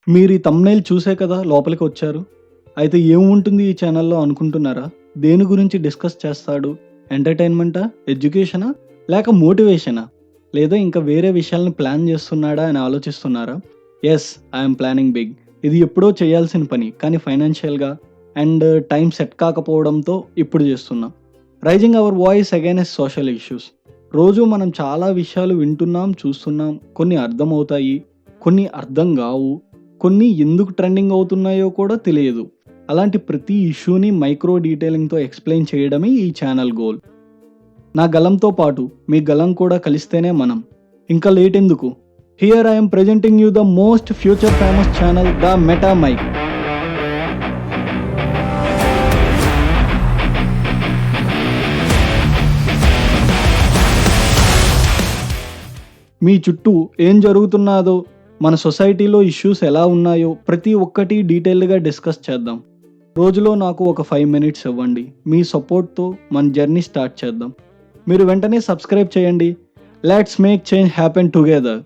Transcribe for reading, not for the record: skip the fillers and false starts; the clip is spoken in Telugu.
మీరు ఈ థంబ్‌నెయిల్ చూసే కదా లోపలికి వచ్చారు. అయితే ఏముంటుంది ఈ ఛానల్‌లో అనుకుంటున్నారా? దేని గురించి డిస్కస్ చేస్తాడు? ఎంటర్‌టైన్‌మెంటా? ఎడ్యుకేషనా? లేక మోటివేషనా? లేదా ఇంకా వేరే విషయాలను ప్లాన్ చేస్తున్నాడా అని ఆలోచిస్తున్నారా? Yes, I am planning big. ఇది ఎప్పుడో చేయాల్సిన పని. కానీ ఫైనాన్షియల్‌గా అండ్ టైం సెట్ కాకపోవడంతో ఇప్పుడు చేస్తున్నా. Raising our voice against social issues. రోజు మనం చాలా విషయాలు వింటున్నాం, చూస్తున్నాం. కొన్ని అర్థమవుతాయి, కొన్ని అర్థం కావు. కొన్ని ఎందుకు ట్రెండింగ్ అవుతున్నాయో కూడా తెలియదు. అలాంటి ప్రతి ఇష్యూని మైక్రో డీటెయిలింగ్‌తో ఎక్స్‌ప్లెయిన్ చేయడమే ఈ ఛానల్ గోల్. నా గలంతో పాటు మీ గలం కూడా కలిస్తేనే మనం. ఇంకా లేట్ ఎందుకు? Here I am presenting you the most future famous channel, the Meta Mic. మీ చుట్టూ ఏం జరుగుతున్నాదో, మన సొసైటీలో ఇష్యూస్ ఎలా ఉన్నాయో ప్రతి ఒక్కటి డీటెయిల్డ్‌గా డిస్కస్ చేద్దాం. రోజులో నాకు ఒక 5 మినిట్స్ ఇవ్వండి. మీ సపోర్ట్‌తో మన జర్నీ స్టార్ట్ చేద్దాం. మీరు వెంటనే సబ్స్క్రైబ్ చేయండి. Let's make change happen together.